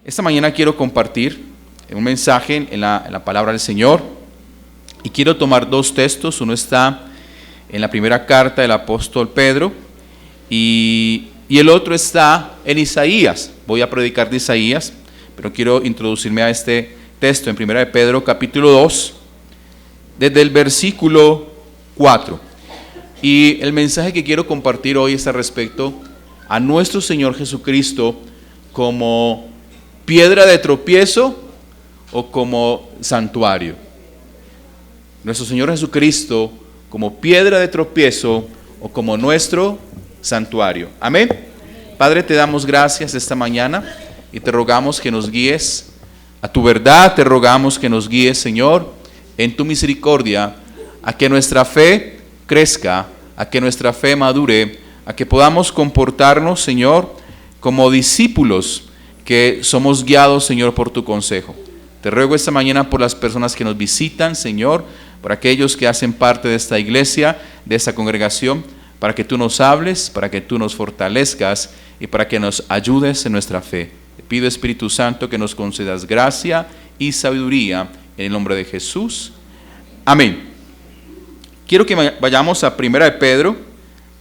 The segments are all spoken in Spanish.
Esta mañana quiero compartir un mensaje en la palabra del Señor y quiero tomar dos textos. Uno está en la primera carta del apóstol Pedro y el otro está en Isaías. Voy a predicar de Isaías, pero quiero introducirme a este texto en primera de Pedro capítulo 2, desde el versículo 4. Y el mensaje que quiero compartir hoy es al respecto a nuestro Señor Jesucristo como piedra de tropiezo o como santuario. Nuestro Señor Jesucristo como piedra de tropiezo o como nuestro santuario. Amén. Padre, te damos gracias esta mañana y te rogamos que nos guíes a tu verdad. Te rogamos que nos guíes, Señor, en tu misericordia, a que nuestra fe crezca, a que nuestra fe madure, a que podamos comportarnos, Señor, como discípulos que somos guiados, Señor, por tu consejo. Te ruego esta mañana por las personas que nos visitan, Señor, por aquellos que hacen parte de esta iglesia, de esta congregación, para que tú nos hables, para que tú nos fortalezcas y para que nos ayudes en nuestra fe. Te pido, Espíritu Santo, que nos concedas gracia y sabiduría en el nombre de Jesús. Amén. Quiero que vayamos a primera de Pedro,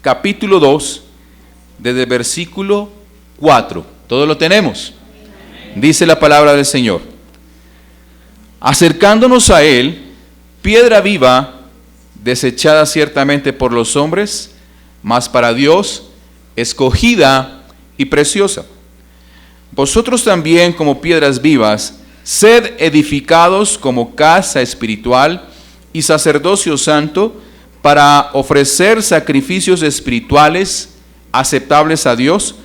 capítulo 2, desde el versículo 4. ¿Todos lo tenemos? Dice la palabra del Señor: acercándonos a Él, piedra viva, desechada ciertamente por los hombres, mas para Dios escogida y preciosa. Vosotros también, como piedras vivas, sed edificados como casa espiritual y sacerdocio santo, para ofrecer sacrificios espirituales aceptables a Dios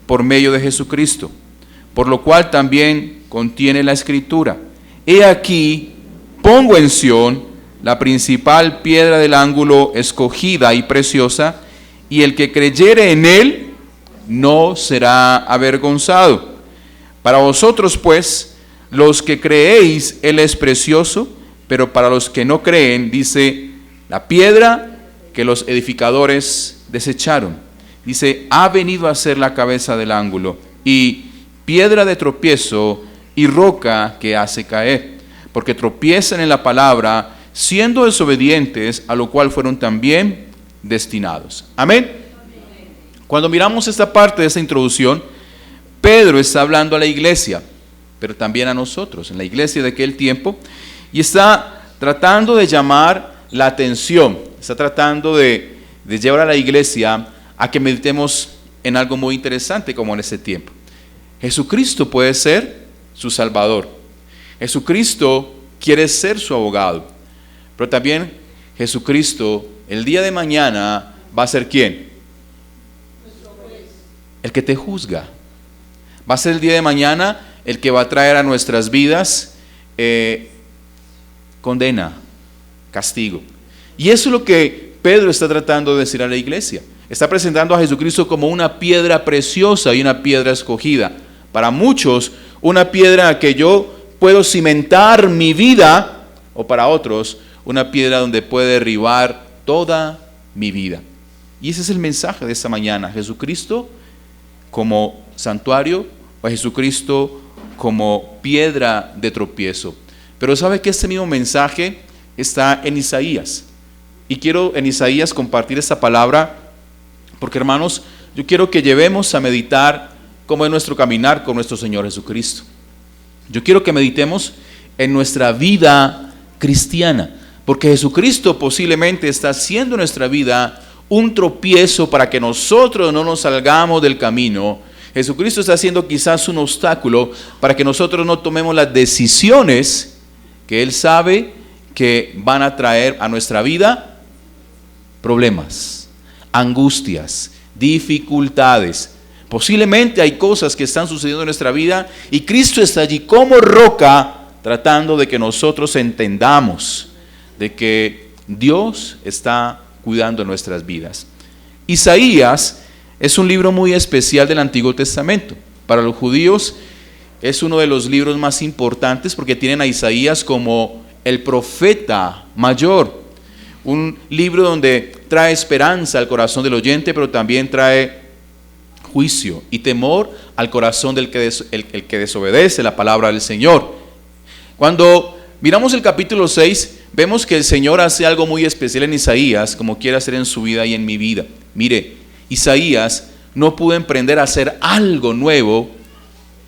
por medio de Jesucristo, por lo cual también contiene la Escritura: he aquí, pongo en Sión la principal piedra del ángulo, escogida y preciosa, y el que creyere en él no será avergonzado. Para vosotros, pues, los que creéis, él es precioso, pero para los que no creen, dice, la piedra que los edificadores desecharon, dice, ha venido a ser la cabeza del ángulo, y piedra de tropiezo y roca que hace caer, porque tropiezan en la palabra, siendo desobedientes, a lo cual fueron también destinados. Amén. Cuando miramos esta parte de esta introducción, Pedro está hablando a la iglesia, pero también a nosotros, en la iglesia de aquel tiempo, y está tratando de llamar la atención, está tratando de llevar a la iglesia a que meditemos en algo muy interesante como en ese tiempo. Jesucristo puede ser su Salvador. Jesucristo quiere ser su abogado. Pero también Jesucristo el día de mañana va a ser ¿quién? El que te juzga. Va a ser el día de mañana el que va a traer a nuestras vidas condena, castigo. Y eso es lo que Pedro está tratando de decir a la iglesia. Está presentando a Jesucristo como una piedra preciosa y una piedra escogida. Para muchos, una piedra que yo puedo cimentar mi vida, o para otros, una piedra donde puede derribar toda mi vida. Y ese es el mensaje de esta mañana: Jesucristo como santuario o Jesucristo como piedra de tropiezo. Pero sabe que este mismo mensaje está en Isaías. Y quiero en Isaías compartir esta palabra porque, hermanos, yo quiero que llevemos a meditar cómo es nuestro caminar con nuestro Señor Jesucristo. Yo quiero que meditemos en nuestra vida cristiana, porque Jesucristo posiblemente está haciendo en nuestra vida un tropiezo para que nosotros no nos salgamos del camino. Jesucristo está haciendo quizás un obstáculo para que nosotros no tomemos las decisiones que Él sabe que van a traer a nuestra vida problemas, angustias, dificultades. Posiblemente hay cosas que están sucediendo en nuestra vida y Cristo está allí como roca tratando de que nosotros entendamos de que Dios está cuidando de nuestras vidas. Isaías es un libro muy especial del Antiguo Testamento. Para los judíos es uno de los libros más importantes porque tienen a Isaías como el profeta mayor. Un libro donde trae esperanza al corazón del oyente, pero también trae juicio y temor al corazón del que el que desobedece la palabra del Señor. Cuando miramos el capítulo 6, vemos que el Señor hace algo muy especial en Isaías, como quiere hacer en su vida y en mi vida. Mire, Isaías no pudo emprender a hacer algo nuevo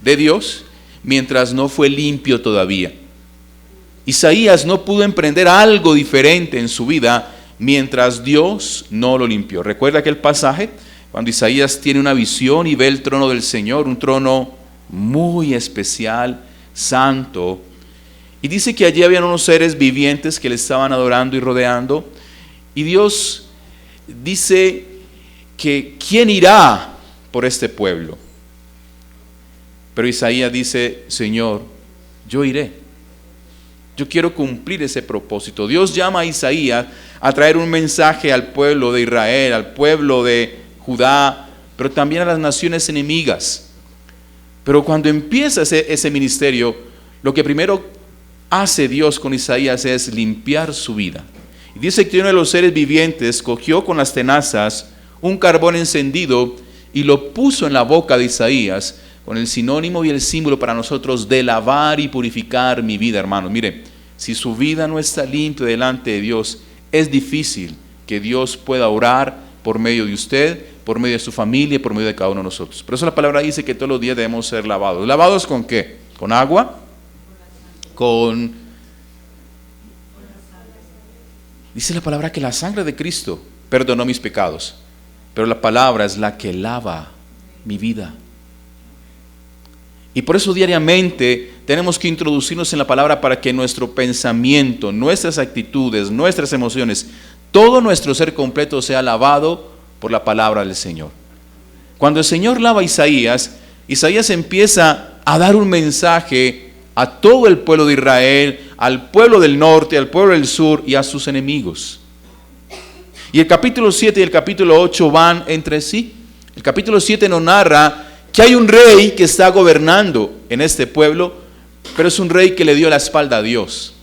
de Dios mientras no fue limpio todavía. Isaías no pudo emprender algo diferente en su vida mientras Dios no lo limpió. ¿Recuerda aquel pasaje? Cuando Isaías tiene una visión y ve el trono del Señor, un trono muy especial, santo. Y dice que allí habían unos seres vivientes que le estaban adorando y rodeando. Y Dios dice que ¿quién irá por este pueblo? Pero Isaías dice, Señor, yo iré. Yo quiero cumplir ese propósito. Dios llama a Isaías a traer un mensaje al pueblo de Israel, al pueblo de Judá, pero también a las naciones enemigas. Pero cuando empieza ese ministerio, lo que primero hace Dios con Isaías es limpiar su vida. Y dice que uno de los seres vivientes cogió con las tenazas un carbón encendido y lo puso en la boca de Isaías, con el sinónimo y el símbolo para nosotros de lavar y purificar mi vida, hermanos. Mire, si su vida no está limpia delante de Dios, es difícil que Dios pueda orar por medio de usted, por medio de su familia, por medio de cada uno de nosotros. Por eso la palabra dice que todos los días debemos ser lavados. ¿Lavados con qué? ¿Con agua? Dice la palabra que la sangre de Cristo perdonó mis pecados, pero la palabra es la que lava mi vida. Y por eso diariamente tenemos que introducirnos en la palabra para que nuestro pensamiento, nuestras actitudes, nuestras emociones, todo nuestro ser completo sea lavado por la palabra del Señor. Cuando el Señor lava a Isaías, Isaías empieza a dar un mensaje a todo el pueblo de Israel, al pueblo del norte, al pueblo del sur y a sus enemigos. Y el capítulo 7 y el capítulo 8 van entre sí. El capítulo 7 nos narra que hay un rey que está gobernando en este pueblo, pero es un rey que le dio la espalda a Dios.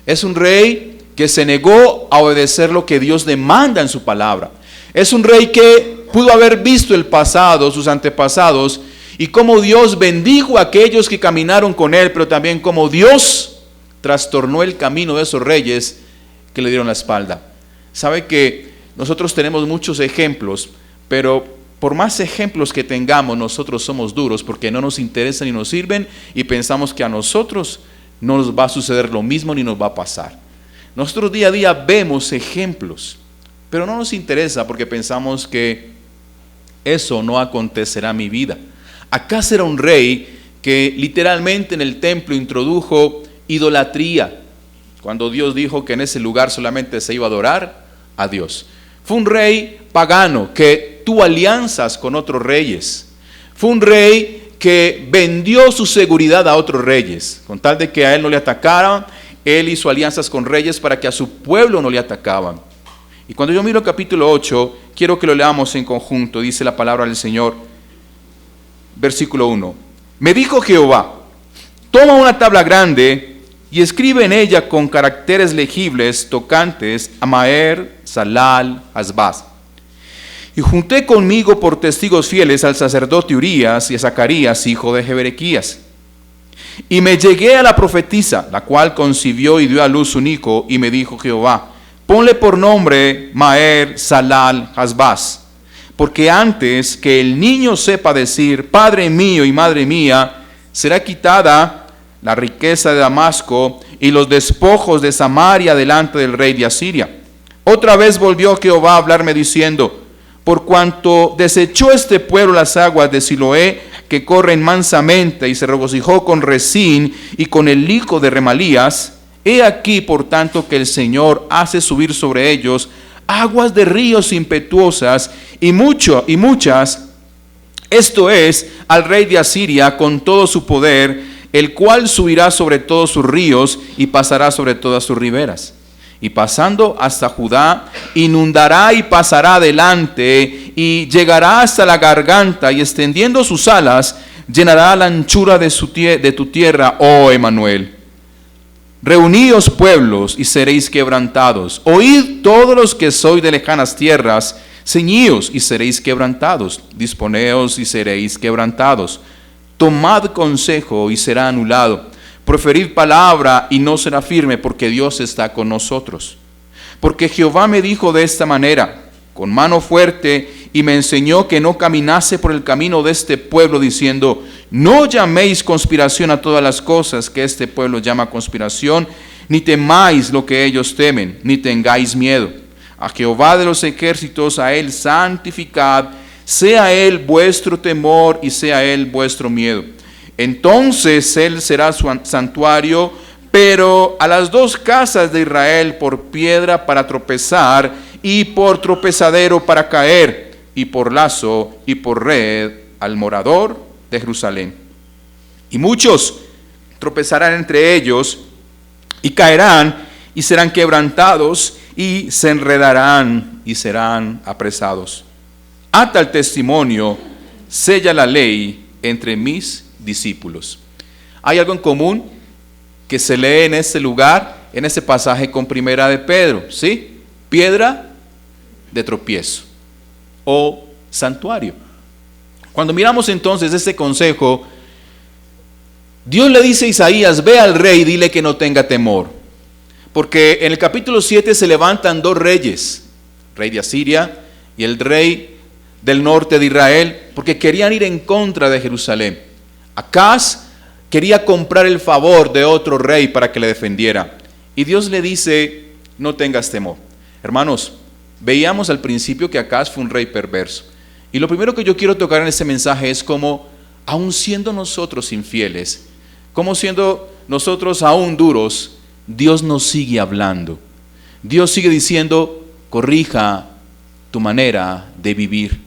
Es un rey que se negó a obedecer lo que Dios demanda en su palabra. Es un rey que pudo haber visto el pasado, sus antepasados, y cómo Dios bendijo a aquellos que caminaron con él, pero también cómo Dios trastornó el camino de esos reyes que le dieron la espalda. Sabe que nosotros tenemos muchos ejemplos, pero por más ejemplos que tengamos, nosotros somos duros porque no nos interesan ni nos sirven y pensamos que a nosotros no nos va a suceder lo mismo ni nos va a pasar. Nosotros día a día vemos ejemplos, pero no nos interesa porque pensamos que eso no acontecerá en mi vida. Acaz era un rey que literalmente en el templo introdujo idolatría, cuando Dios dijo que en ese lugar solamente se iba a adorar a Dios. Fue un rey pagano que tuvo alianzas con otros reyes. Fue un rey que vendió su seguridad a otros reyes. Con tal de que a él no le atacaran, él hizo alianzas con reyes para que a su pueblo no le atacaban. Y cuando yo miro el capítulo 8, quiero que lo leamos en conjunto. Dice la palabra del Señor, versículo 1. Me dijo Jehová, toma una tabla grande y escribe en ella con caracteres legibles tocantes a Maher, Salal, Hasbaz. Y junté conmigo por testigos fieles al sacerdote Urías y a Zacarías, hijo de Jeberequías. Y me llegué a la profetisa, la cual concibió y dio a luz un hijo, y me dijo Jehová, ponle por nombre Maher, Salal, Hasbaz, porque antes que el niño sepa decir, Padre mío y Madre mía, será quitada la riqueza de Damasco y los despojos de Samaria delante del rey de Asiria. Otra vez volvió Jehová a hablarme diciendo, por cuanto desechó este pueblo las aguas de Siloé, que corren mansamente, y se regocijó con Rezín y con el hijo de Remalías, he aquí por tanto que el Señor hace subir sobre ellos aguas de ríos impetuosas y muchas, esto es, al rey de Asiria con todo su poder, el cual subirá sobre todos sus ríos y pasará sobre todas sus riberas. Y pasando hasta Judá, inundará y pasará adelante, y llegará hasta la garganta, y extendiendo sus alas, llenará la anchura de tu tierra, oh Emanuel. Reuníos pueblos, y seréis quebrantados. Oíd todos los que sois de lejanas tierras, Ceñíos y seréis quebrantados, disponeos y seréis quebrantados. Tomad consejo y será anulado. Proferid palabra y no será firme, porque Dios está con nosotros. Porque Jehová me dijo de esta manera, con mano fuerte, y me enseñó que no caminase por el camino de este pueblo, diciendo, no llaméis conspiración a todas las cosas que este pueblo llama conspiración, ni temáis lo que ellos temen, ni tengáis miedo. A Jehová de los ejércitos, a Él santificad, sea Él vuestro temor y sea Él vuestro miedo. Entonces Él será su santuario, pero a las dos casas de Israel por piedra para tropezar y por tropezadero para caer, y por lazo y por red al morador de Jerusalén. Y muchos tropezarán entre ellos y caerán y serán quebrantados y se enredarán y serán apresados. Ata el testimonio, sella la ley entre mis discípulos. Hay algo en común que se lee en este lugar, en este pasaje con Primera de Pedro, ¿sí? Piedra de tropiezo o santuario. Cuando miramos entonces este consejo, Dios le dice a Isaías, ve al rey y dile que no tenga temor. Porque en el capítulo 7 se levantan dos reyes, el rey de Asiria y el rey del norte de Israel, porque querían ir en contra de Jerusalén. Acaz quería comprar el favor de otro rey para que le defendiera. Y Dios le dice, no tengas temor. Hermanos, veíamos al principio que Acaz fue un rey perverso. Y lo primero que yo quiero tocar en este mensaje es cómo, aun siendo nosotros infieles, como siendo nosotros aún duros, Dios nos sigue hablando. Dios sigue diciendo, corrija tu manera de vivir.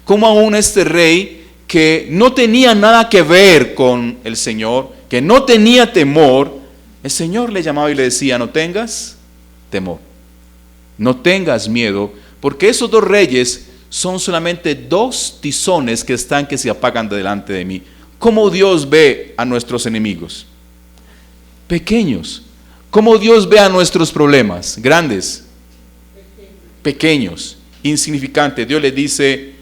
Como aún este rey que no tenía nada que ver con el Señor, que no tenía temor, el Señor le llamaba y le decía, no tengas temor, no tengas miedo, porque esos dos reyes son solamente dos tizones que se apagan delante de mí. ¿Cómo Dios ve a nuestros enemigos? Pequeños. ¿Cómo Dios ve a nuestros problemas? Grandes. Pequeños. Insignificantes. Dios le dice,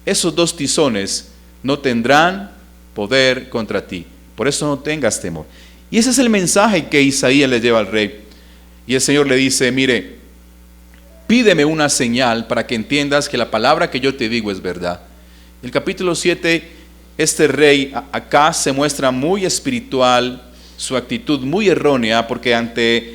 esos dos tizones no tendrán poder contra ti. Por eso no tengas temor. Y ese es el mensaje que Isaías le lleva al rey. Y el Señor le dice, mire, pídeme una señal para que entiendas que la palabra que yo te digo es verdad. En el capítulo 7, este rey acá se muestra muy espiritual, su actitud muy errónea, porque ante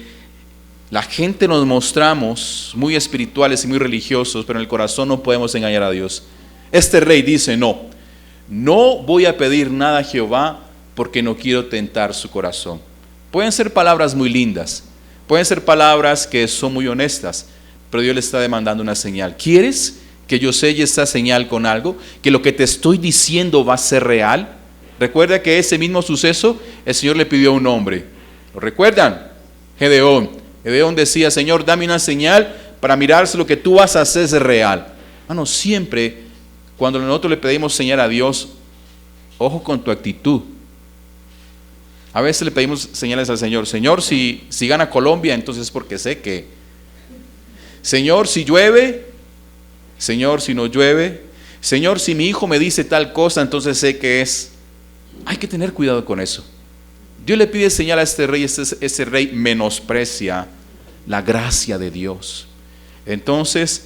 la gente nos mostramos muy espirituales y muy religiosos, pero en el corazón no podemos engañar a Dios. Este rey dice, no voy a pedir nada a Jehová porque no quiero tentar su corazón. Pueden ser palabras muy lindas, pueden ser palabras que son muy honestas, pero Dios le está demandando una señal. ¿Quieres que yo selle esta señal con algo? ¿Que lo que te estoy diciendo va a ser real? Recuerda que ese mismo suceso, el Señor le pidió a un hombre. ¿Lo recuerdan? Gedeón. Gedeón decía, Señor, dame una señal para mirar si lo que tú vas a hacer es real. Hermano, siempre cuando nosotros le pedimos señal a Dios, ojo con tu actitud. A veces le pedimos señales al Señor. Señor, si gana Colombia, entonces es porque sé que. Señor, si llueve. Señor, si no llueve. Señor, si mi hijo me dice tal cosa, entonces sé que es. Hay que tener cuidado con eso. Dios le pide señal a este rey, este rey menosprecia la gracia de Dios. Entonces,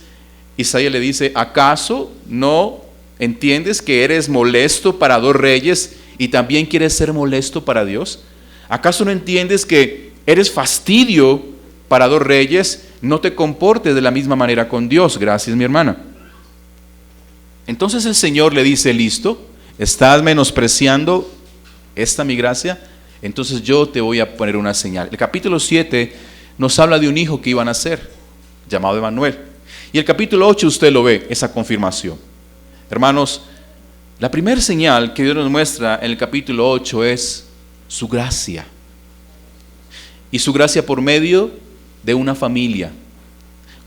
Isaías le dice, ¿acaso no entiendes que eres molesto para dos reyes y también quieres ser molesto para Dios? ¿Acaso no entiendes que eres fastidio para dos reyes? No te comportes de la misma manera con Dios. Gracias, mi hermana. Entonces el Señor le dice, listo, ¿estás menospreciando esta mi gracia? Entonces yo te voy a poner una señal. El capítulo 7 nos habla de un hijo que iba a nacer, llamado Emanuel. Y el capítulo 8 usted lo ve, esa confirmación. Hermanos, la primera señal que Dios nos muestra en el capítulo 8 es su gracia. Y su gracia por medio de una familia.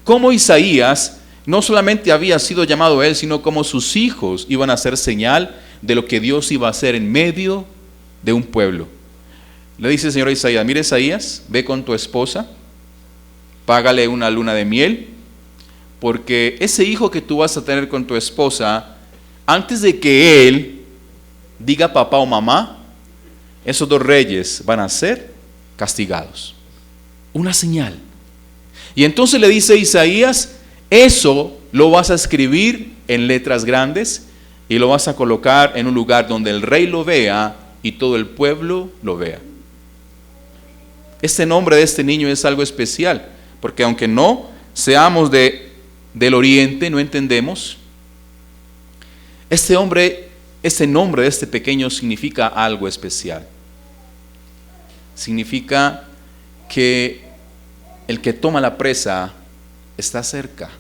Como Isaías no solamente había sido llamado él, sino como sus hijos iban a ser señal de lo que Dios iba a hacer en medio de un pueblo. Le dice el Señor a Isaías, mira Isaías, ve con tu esposa, págale una luna de miel, porque ese hijo que tú vas a tener con tu esposa, antes de que él diga papá o mamá, esos dos reyes van a ser castigados. Una señal. Y entonces le dice Isaías, eso lo vas a escribir en letras grandes y lo vas a colocar en un lugar donde el rey lo vea y todo el pueblo lo vea. Este nombre de este niño es algo especial, porque aunque no seamos del oriente, no entendemos, este nombre de este pequeño significa algo especial. Significa que el que toma la presa está cerca.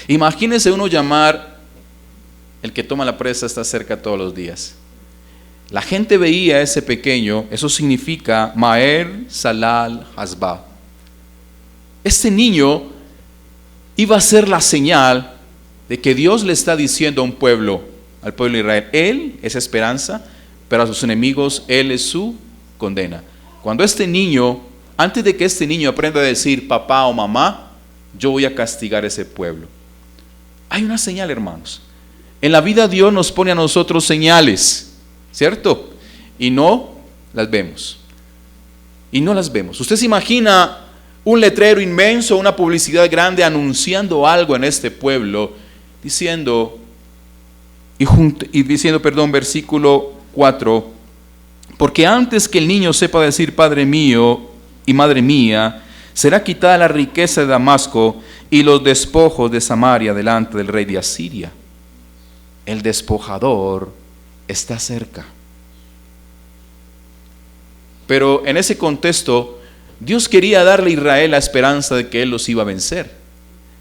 Imagínense uno llamar, el que toma la presa está cerca todos los días. La gente veía a ese pequeño, eso significa Maer Salal Hasba. Este niño iba a ser la señal de que Dios le está diciendo a un pueblo, al pueblo de Israel, Él es esperanza, pero a sus enemigos Él es su condena. Cuando este niño, antes de que este niño aprenda a decir papá o mamá, yo voy a castigar a ese pueblo. Hay una señal, hermanos. En la vida Dios nos pone a nosotros señales, ¿cierto? Y no las vemos. Y no las vemos. Usted se imagina un letrero inmenso, una publicidad grande anunciando algo en este pueblo, diciendo, versículo 4, porque antes que el niño sepa decir Padre mío y Madre mía, será quitada la riqueza de Damasco y los despojos de Samaria delante del rey de Asiria. El despojador está cerca. Pero en ese contexto, Dios quería darle a Israel la esperanza de que Él los iba a vencer,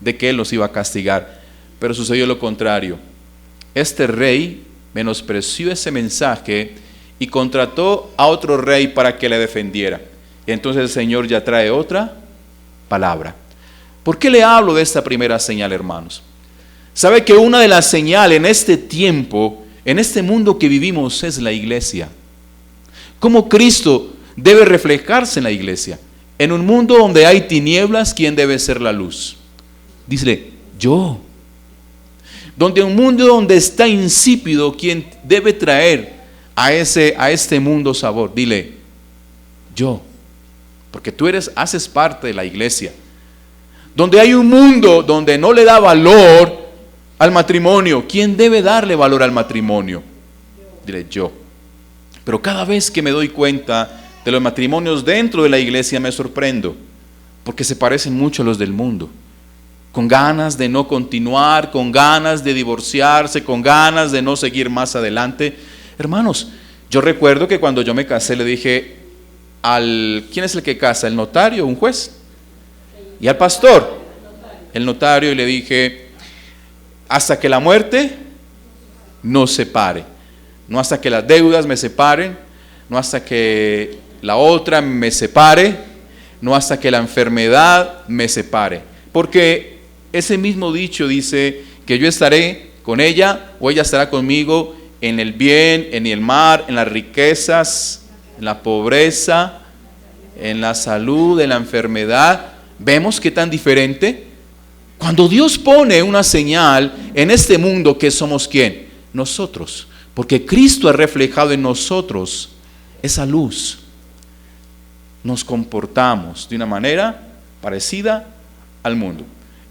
de que Él los iba a castigar. Pero sucedió lo contrario. Este rey menospreció ese mensaje y contrató a otro rey para que le defendiera. Y entonces el Señor ya trae otra palabra. ¿Por qué le hablo de esta primera señal, hermanos? ¿Sabe que una de las señales en este tiempo, en este mundo que vivimos, es la iglesia? ¿Cómo Cristo debe reflejarse en la iglesia? En un mundo donde hay tinieblas, ¿quién debe ser la luz? Dícele, yo. Donde un mundo donde está insípido, ¿quién debe traer a este mundo sabor? Dile, yo. Porque tú haces parte de la iglesia. Donde hay un mundo donde no le da valor al matrimonio, ¿quién debe darle valor al matrimonio? Dile, yo. Pero cada vez que me doy cuenta de los matrimonios dentro de la iglesia me sorprendo, porque se parecen mucho a los del mundo, con ganas de no continuar, con ganas de divorciarse, con ganas de no seguir más adelante. Hermanos, yo recuerdo que cuando yo me casé le dije ¿quién es el que casa? ¿El notario, un juez? Y al pastor, el notario, y le dije, hasta que la muerte nos separe, no hasta que las deudas me separen, no hasta que la otra me separe, no hasta que la enfermedad me separe, porque ese mismo dicho dice que yo estaré con ella o ella estará conmigo en el bien, en el mal, en las riquezas, en la pobreza, en la salud, en la enfermedad. ¿Vemos qué tan diferente? Cuando Dios pone una señal en este mundo, ¿qué somos quién? Nosotros, porque Cristo ha reflejado en nosotros esa luz. Nos comportamos de una manera parecida al mundo.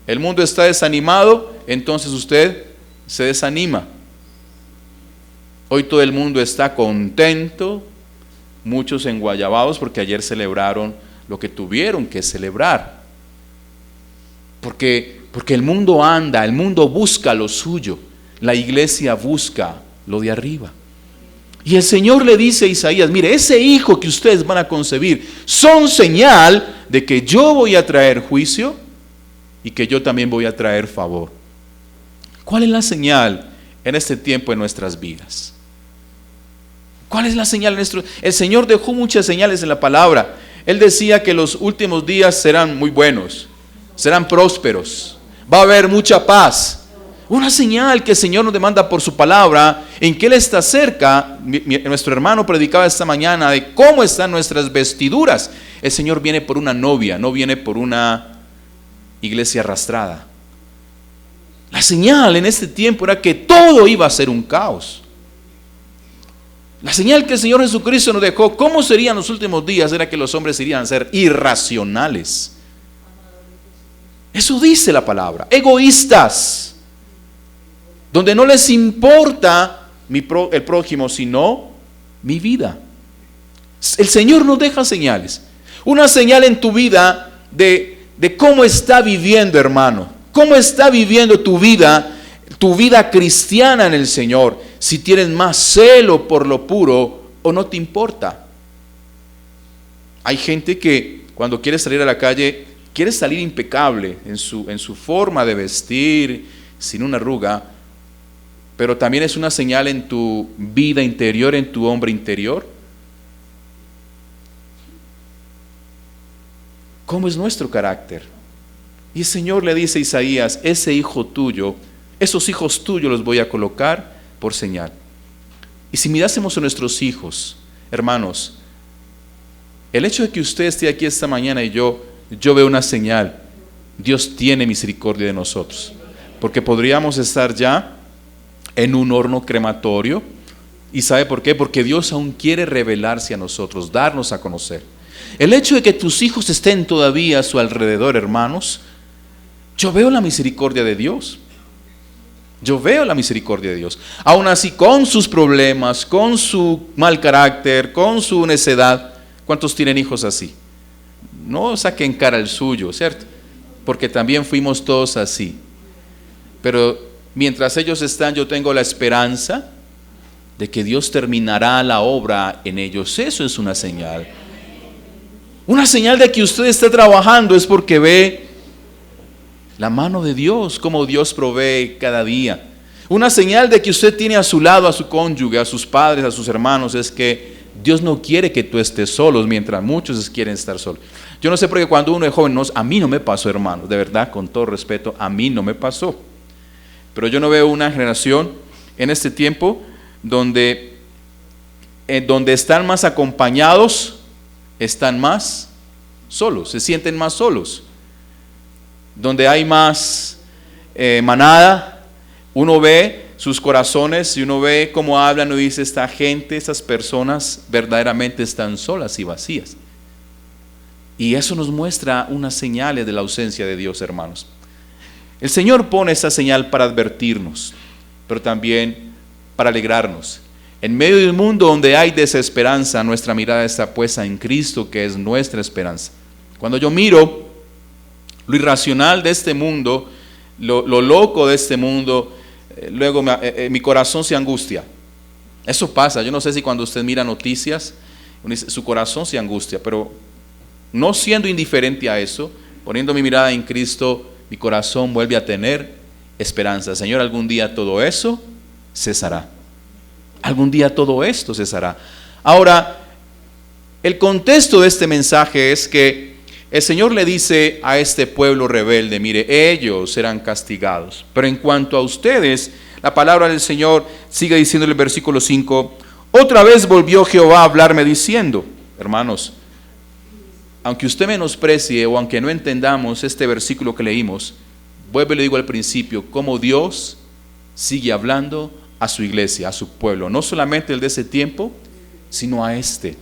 El mundo está desanimado, entonces usted se desanima. Hoy todo el mundo está contento, muchos enguayabados porque ayer celebraron lo que tuvieron que celebrar. Porque el mundo anda, el mundo busca lo suyo, la iglesia busca lo de arriba. Y el Señor le dice a Isaías, mire, ese hijo que ustedes van a concebir son señal de que yo voy a traer juicio y que yo también voy a traer favor. ¿Cuál es la señal en este tiempo en nuestras vidas? ¿Cuál es la señal? El Señor dejó muchas señales en la palabra. Él decía que los últimos días serán muy buenos, serán prósperos, va a haber mucha paz. Una señal que el Señor nos demanda por su palabra, en que Él está cerca. Nuestro hermano predicaba esta mañana de cómo están nuestras vestiduras. El Señor viene por una novia, no viene por una iglesia arrastrada. señal en este tiempo era que todo iba a ser un caos. La señal que el Señor Jesucristo nos dejó, ¿cómo serían los últimos días? Era que los hombres irían a ser irracionales. Eso dice la palabra. Egoístas. Donde no les importa el prójimo, sino mi vida. El Señor nos deja señales. Una señal en tu vida de cómo está viviendo, hermano. Cómo está viviendo tu vida cristiana en el Señor. Si tienes más celo por lo puro o no te importa. Hay gente que cuando quiere salir a la calle, quiere salir impecable en su forma de vestir, sin una arruga, pero también es una señal en tu vida interior, en tu hombre interior. ¿Cómo es nuestro carácter? Y el Señor le dice a Isaías, ese hijo tuyo, esos hijos tuyos los voy a colocar por señal. Y si mirásemos a nuestros hijos, hermanos, el hecho de que usted esté aquí esta mañana y yo veo una señal. Dios tiene misericordia de nosotros, porque podríamos estar ya en un horno crematorio. ¿Y sabe por qué? Porque Dios aún quiere revelarse a nosotros, darnos a conocer. El hecho de que tus hijos estén todavía a su alrededor, hermanos, yo veo la misericordia de Dios. Yo veo la misericordia de Dios. Aún así, con sus problemas, con su mal carácter, con su necedad. ¿Cuántos tienen hijos así? No saquen cara el suyo, ¿cierto? Porque también fuimos todos así. Pero mientras ellos están, yo tengo la esperanza de que Dios terminará la obra en ellos. Eso es una señal. Una señal de que usted está trabajando es porque ve la mano de Dios, como Dios provee cada día. Una señal de que usted tiene a su lado a su cónyuge, a sus padres, a sus hermanos, es que Dios no quiere que tú estés solos, mientras muchos quieren estar solos. Yo no sé por qué cuando uno es joven, a mí no me pasó, hermano, de verdad, con todo respeto, a mí no me pasó. Pero yo no veo una generación en este tiempo donde están más acompañados, están más solos, se sienten más solos. Donde hay más manada, uno ve sus corazones y uno ve cómo hablan y dice, esta gente, estas personas verdaderamente están solas y vacías. Y eso nos muestra unas señales de la ausencia de Dios, hermanos. El Señor pone esa señal para advertirnos, pero también para alegrarnos. En medio de un mundo donde hay desesperanza, nuestra mirada está puesta en Cristo, que es nuestra esperanza. Cuando yo miro lo irracional de este mundo, lo loco de este mundo, luego mi corazón se angustia. Eso pasa. Yo no sé si cuando usted mira noticias, su corazón se angustia, pero no siendo indiferente a eso, poniendo mi mirada en Cristo, mi corazón vuelve a tener esperanza. Señor, algún día todo eso cesará. Algún día todo esto cesará. Ahora, el contexto de este mensaje es que el Señor le dice a este pueblo rebelde, mire, ellos serán castigados. Pero en cuanto a ustedes, la palabra del Señor sigue diciendo en el versículo 5, otra vez volvió Jehová a hablarme diciendo, hermanos, aunque usted menosprecie o aunque no entendamos este versículo que leímos, vuelvo y le digo al principio, cómo Dios sigue hablando a su iglesia, a su pueblo, no solamente el de ese tiempo, sino a este.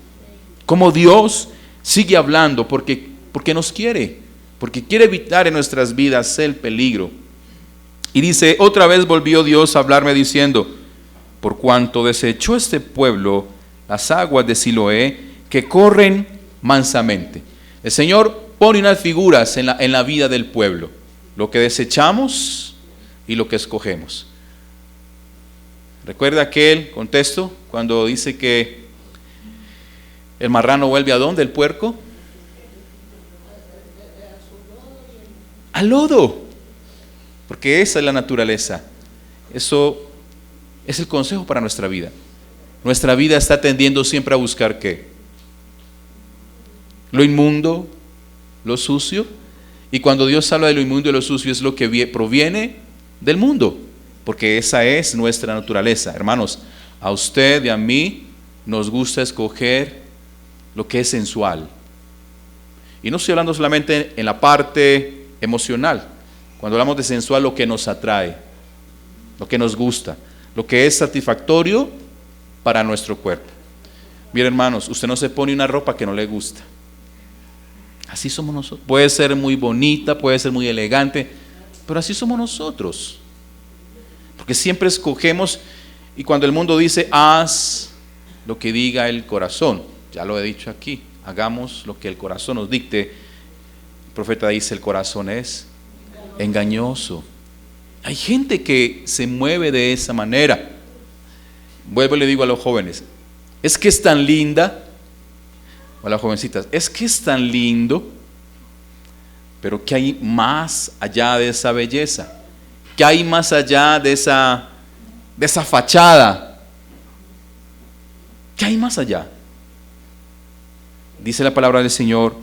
Cómo Dios sigue hablando porque nos quiere, porque quiere evitar en nuestras vidas el peligro. Y dice, otra vez volvió Dios a hablarme diciendo, por cuanto desechó este pueblo las aguas de Siloé que corren mansamente. El Señor pone unas figuras en la vida del pueblo, lo que desechamos y lo que escogemos. ¿Recuerda aquel contexto cuando dice que el marrano vuelve a dónde? ¿El puerco? Al lodo, porque esa es la naturaleza. Eso es el consejo para nuestra vida. Nuestra vida está tendiendo siempre a buscar ¿qué? Lo inmundo, lo sucio. Y cuando Dios habla de lo inmundo y lo sucio es lo que proviene del mundo, porque esa es nuestra naturaleza. Hermanos, a usted y a mí nos gusta escoger lo que es sensual. Y no estoy hablando solamente en la parte emocional. Cuando hablamos de sensual, lo que nos atrae. lo que nos gusta, lo que es satisfactorio para nuestro cuerpo. Miren, hermanos, usted no se pone una ropa que no le gusta. Así somos nosotros. Puede ser muy bonita, puede ser muy elegante, pero así somos nosotros. Porque siempre escogemos, y cuando el mundo dice, haz lo que diga el corazón, ya lo he dicho aquí, hagamos lo que el corazón nos dicte. El profeta dice, el corazón es engañoso. Hay gente que se mueve de esa manera. Vuelvo y le digo a los jóvenes, es que es tan linda, o a las jovencitas, es que es tan lindo, pero ¿qué hay más allá de esa belleza? ¿Qué hay más allá de esa fachada? ¿Qué hay más allá? Dice la palabra del Señor,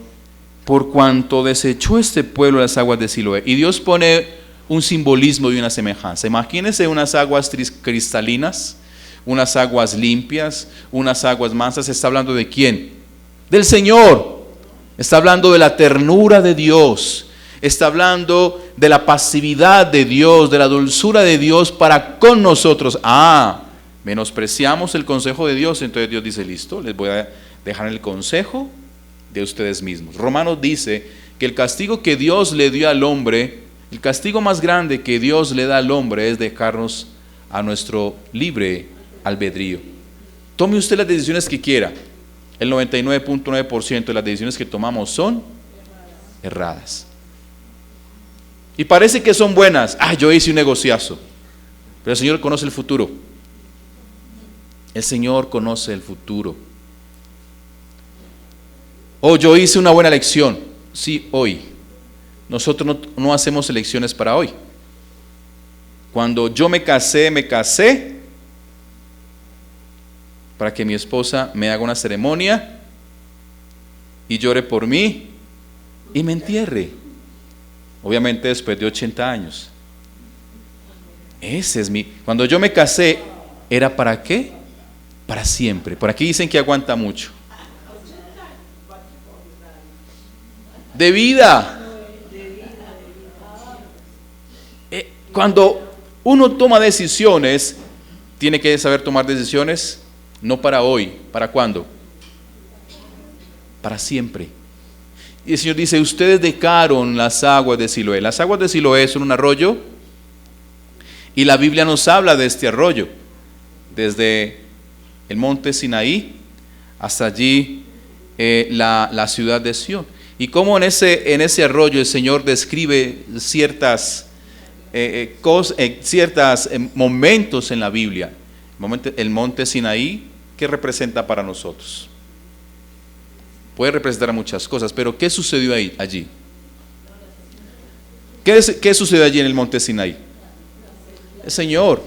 por cuanto desechó este pueblo las aguas de Siloé. Y Dios pone un simbolismo y una semejanza. Imagínense unas aguas cristalinas, unas aguas limpias, unas aguas mansas. ¿Está hablando de quién? Del Señor. Está hablando de la ternura de Dios. Está hablando de la pasividad de Dios, de la dulzura de Dios para con nosotros. Menospreciamos el consejo de Dios, entonces Dios dice, listo, les voy a dejar el consejo de ustedes mismos. Romanos dice que el castigo que Dios le dio al hombre, el castigo más grande que Dios le da al hombre es dejarnos a nuestro libre albedrío. Tome usted las decisiones que quiera. El 99.9% de las decisiones que tomamos son erradas. Y parece que son buenas. Yo hice un negociazo. Pero el Señor conoce el futuro. El Señor conoce el futuro. Yo hice una buena elección. Sí, hoy. Nosotros no hacemos elecciones para hoy. Cuando yo me casé para que mi esposa me haga una ceremonia y llore por mí y me entierre. Obviamente después de 80 años. Cuando yo me casé, ¿era para qué? Para siempre. Por aquí dicen que aguanta mucho. De vida. Cuando uno toma decisiones, tiene que saber tomar decisiones no para hoy. ¿Para cuándo? Para siempre. Y el Señor dice, ustedes dejaron las aguas de Siloé. Las aguas de Siloé son un arroyo, y la Biblia nos habla de este arroyo, desde el monte Sinaí hasta allí la ciudad de Sión. Y cómo en ese arroyo el Señor describe ciertos momentos en la Biblia. El monte Sinaí, ¿qué representa para nosotros? Puede representar muchas cosas, pero ¿qué sucedió allí? ¿Qué sucedió allí en el monte Sinaí? El Señor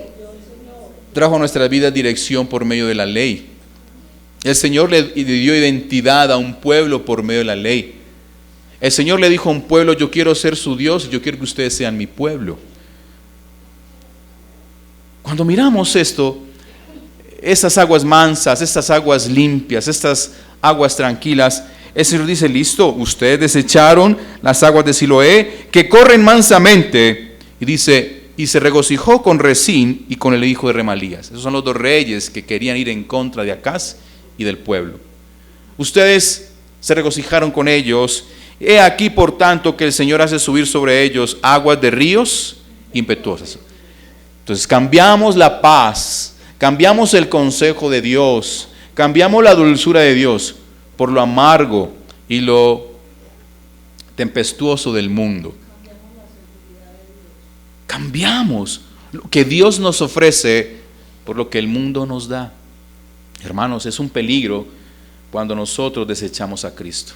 trajo a nuestra vida dirección por medio de la ley. El Señor le dio identidad a un pueblo por medio de la ley. El Señor le dijo a un pueblo, yo quiero ser su Dios, yo quiero que ustedes sean mi pueblo. Cuando miramos esto, estas aguas mansas, estas aguas limpias, estas aguas tranquilas, el Señor dice, listo, ustedes desecharon las aguas de Siloé, que corren mansamente, y dice, y se regocijó con Resín y con el hijo de Remalías. Esos son los dos reyes que querían ir en contra de Acaz y del pueblo. Ustedes se regocijaron con ellos. He aquí, por tanto, que el Señor hace subir sobre ellos aguas de ríos impetuosas. Entonces cambiamos la paz, cambiamos el consejo de Dios, cambiamos la dulzura de Dios por lo amargo y lo tempestuoso del mundo. Cambiamos lo que Dios nos ofrece por lo que el mundo nos da. Hermanos, es un peligro cuando nosotros desechamos a Cristo.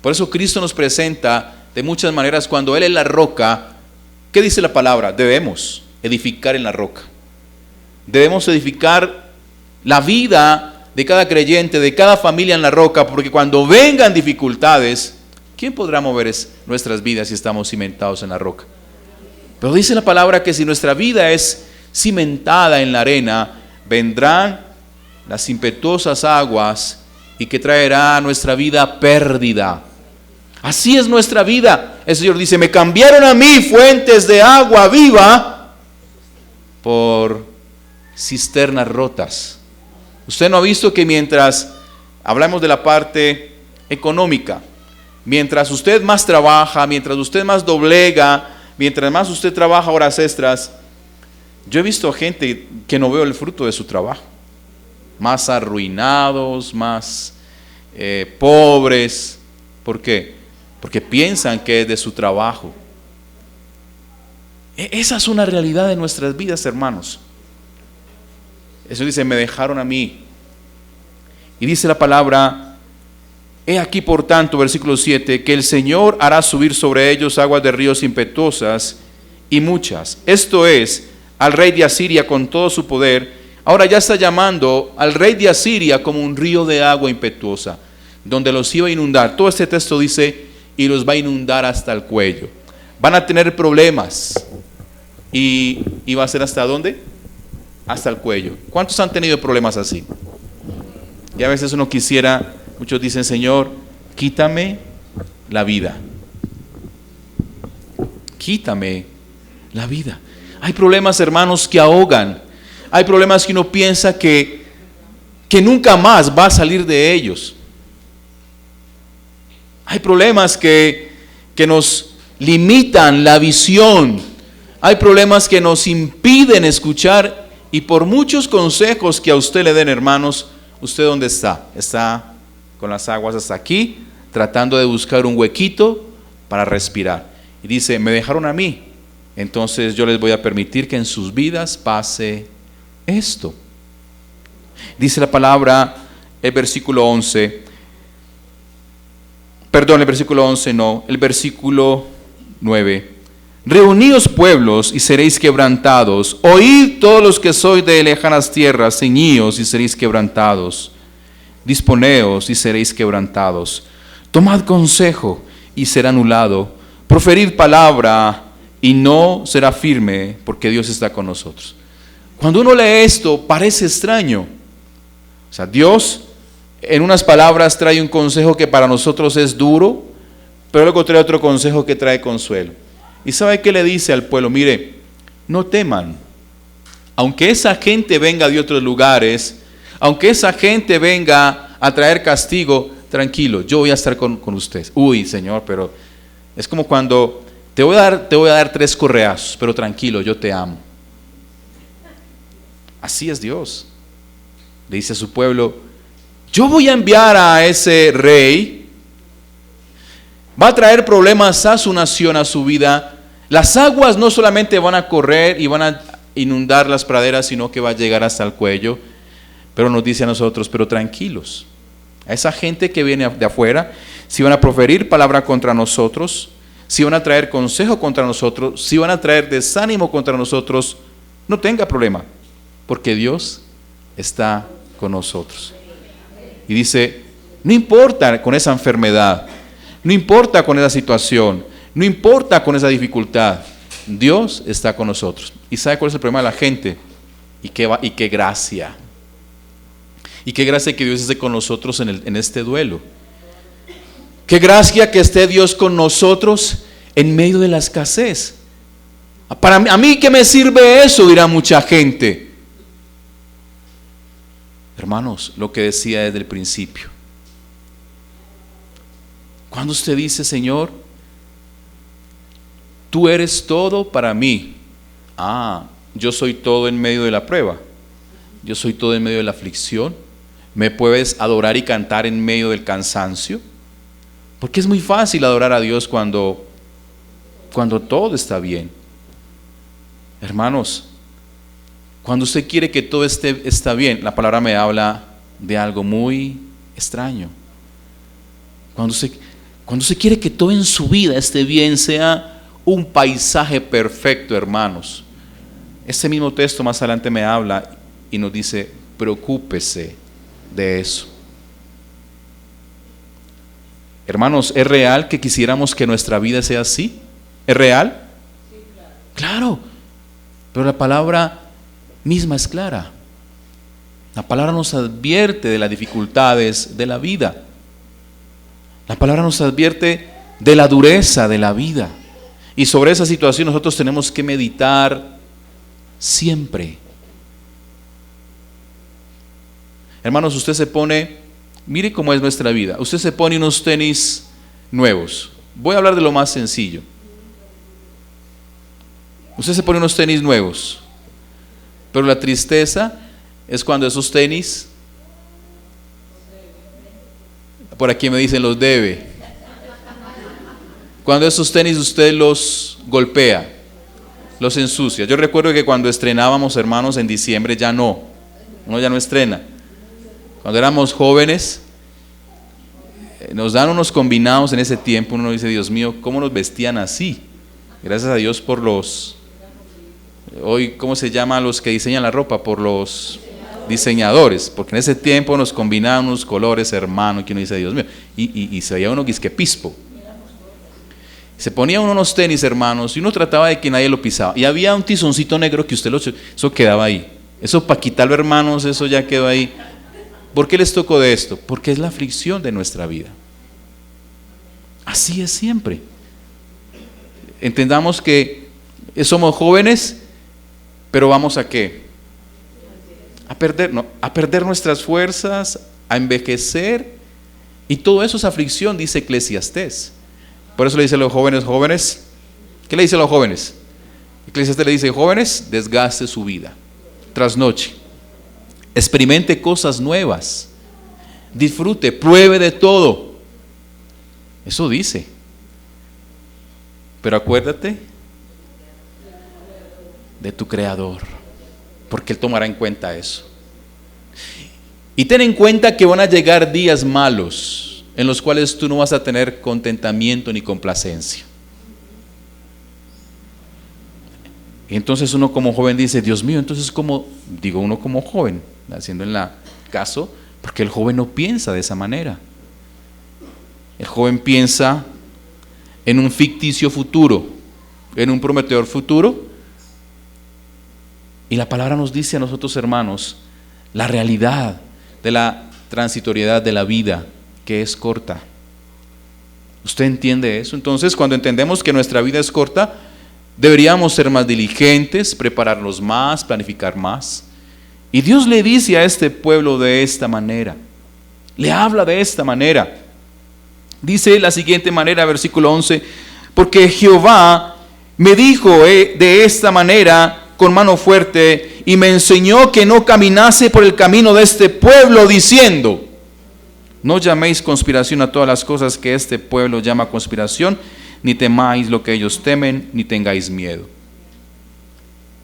Por eso Cristo nos presenta de muchas maneras cuando Él es la roca. ¿Qué dice la palabra? Debemos edificar en la roca. Debemos edificar la vida de cada creyente, de cada familia en la roca, porque cuando vengan dificultades, ¿quién podrá mover nuestras vidas si estamos cimentados en la roca? Pero dice la palabra que si nuestra vida es cimentada en la arena, vendrán las impetuosas aguas y que traerá a nuestra vida pérdida. Así es nuestra vida. El Señor dice, me cambiaron a mí fuentes de agua viva por cisternas rotas. Usted no ha visto que mientras hablamos de la parte económica, mientras usted más trabaja, mientras usted más doblega, mientras más usted trabaja horas extras, yo he visto gente que no veo el fruto de su trabajo, más arruinados, más pobres. ¿Por qué? Porque piensan que es de su trabajo. Esa es una realidad de nuestras vidas, hermanos. Eso dice, me dejaron a mí. Y dice la palabra, he aquí por tanto, versículo 7, que el Señor hará subir sobre ellos aguas de ríos impetuosas y muchas. Esto es, al rey de Asiria con todo su poder. Ahora ya está llamando al rey de Asiria como un río de agua impetuosa, donde los iba a inundar. Todo este texto dice, y los va a inundar hasta el cuello. Van a tener problemas. ¿Y va a ser hasta dónde? Hasta el cuello. ¿Cuántos han tenido problemas así? Y a veces uno quisiera, muchos dicen, Señor, quítame la vida. Quítame la vida. Hay problemas, hermanos, que ahogan. Hay problemas que uno piensa que nunca más va a salir de ellos. Hay problemas que nos limitan la visión. Hay problemas que nos impiden escuchar. Y por muchos consejos que a usted le den, hermanos, ¿usted dónde está? Está con las aguas hasta aquí, tratando de buscar un huequito para respirar. Y dice, me dejaron a mí. Entonces yo les voy a permitir que en sus vidas pase esto. Dice la palabra, el versículo 11. Perdón, el versículo 11 no, el versículo 9. Reuníos pueblos y seréis quebrantados. Oíd todos los que sois de lejanas tierras, ceñíos y seréis quebrantados. Disponeos y seréis quebrantados. Tomad consejo y será anulado. Proferid palabra y no será firme, porque Dios está con nosotros. Cuando uno lee esto, parece extraño. O sea, Dios en unas palabras trae un consejo que para nosotros es duro, pero luego trae otro consejo que trae consuelo. ¿Y sabe qué le dice al pueblo? Mire, no teman. Aunque esa gente venga de otros lugares, aunque esa gente venga a traer castigo, tranquilo, yo voy a estar con ustedes. Uy, Señor, pero es como cuando te voy a dar 3 correazos, pero tranquilo, yo te amo. Así es Dios. Le dice a su pueblo, yo voy a enviar a ese rey, va a traer problemas a su nación, a su vida. Las aguas no solamente van a correr y van a inundar las praderas, sino que va a llegar hasta el cuello. Pero nos dice a nosotros, pero tranquilos. A esa gente que viene de afuera, si van a proferir palabra contra nosotros, si van a traer consejo contra nosotros, si van a traer desánimo contra nosotros, no tenga problema, porque Dios está con nosotros. Y dice, no importa con esa enfermedad, no importa con esa situación, no importa con esa dificultad, Dios está con nosotros. ¿Y sabe cuál es el problema de la gente? Y qué gracia. Y qué gracia que Dios esté con nosotros en este duelo. Qué gracia que esté Dios con nosotros en medio de la escasez. A mí, ¿qué me sirve eso? Dirá mucha gente. Hermanos, lo que decía desde el principio. Cuando usted dice, Señor, tú eres todo para mí. Yo soy todo en medio de la prueba. Yo soy todo en medio de la aflicción. ¿Me puedes adorar y cantar en medio del cansancio? Porque es muy fácil adorar a Dios cuando todo está bien. Hermanos, cuando usted quiere que todo está bien, la palabra me habla de algo muy extraño. Cuando usted quiere que todo en su vida esté bien, sea un paisaje perfecto, hermanos. Este mismo texto más adelante me habla y nos dice, preocúpese de eso. Hermanos, ¿es real que quisiéramos que nuestra vida sea así? ¿Es real? Sí, claro. Pero la palabra misma es clara. La palabra nos advierte de las dificultades de la vida. La palabra nos advierte de la dureza de la vida. Y sobre esa situación nosotros tenemos que meditar siempre. Hermanos, usted se pone, mire cómo es nuestra vida, usted se pone unos tenis nuevos. Voy a hablar de lo más sencillo. Usted se pone unos tenis nuevos, pero la tristeza es cuando esos tenis, por aquí me dicen los debe, cuando esos tenis usted los golpea, los ensucia. Yo recuerdo que cuando estrenábamos, hermanos, en diciembre uno ya no estrena. Cuando éramos jóvenes, nos dan unos combinados en ese tiempo, uno dice, Dios mío, ¿cómo nos vestían así? Gracias a Dios por los, hoy, ¿cómo se llama los que diseñan la ropa? Por los diseñadores, porque en ese tiempo nos combinaban unos colores, hermano, que uno dice, Dios mío, y se veía uno que pispo. Se ponía uno unos tenis, hermanos, y uno trataba de que nadie lo pisaba, y había un tizoncito negro que eso quedaba ahí, eso para quitarlo, hermanos, eso ya quedó ahí. ¿Por qué les tocó de esto? Porque es la aflicción de nuestra vida. Así es siempre. Entendamos que somos jóvenes, pero vamos ¿a qué? A perder nuestras fuerzas, a envejecer, y todo eso es aflicción, dice Eclesiastés. Por eso le dice a los jóvenes, ¿qué le dice a los jóvenes? Eclesiastés le dice, jóvenes, desgaste su vida, trasnoche, experimente cosas nuevas, disfrute, pruebe de todo. Eso dice. Pero acuérdate de tu Creador, porque Él tomará en cuenta eso. Y ten en cuenta que van a llegar días malos en los cuales tú no vas a tener contentamiento ni complacencia. Y entonces uno como joven dice, Dios mío, entonces uno como joven, haciendo en la caso, porque el joven no piensa de esa manera. El joven piensa en un ficticio futuro, en un prometedor futuro. Y la palabra nos dice a nosotros, hermanos, la realidad de la transitoriedad de la vida, que es corta. ¿Usted entiende eso? Entonces, cuando entendemos que nuestra vida es corta, deberíamos ser más diligentes, prepararnos más, planificar más. Y Dios le dice a este pueblo de esta manera, le habla de esta manera. Dice de la siguiente manera, versículo 11, porque Jehová me dijo de esta manera con mano fuerte y me enseñó que no caminase por el camino de este pueblo diciendo, no llaméis conspiración a todas las cosas que este pueblo llama conspiración, ni temáis lo que ellos temen, ni tengáis miedo.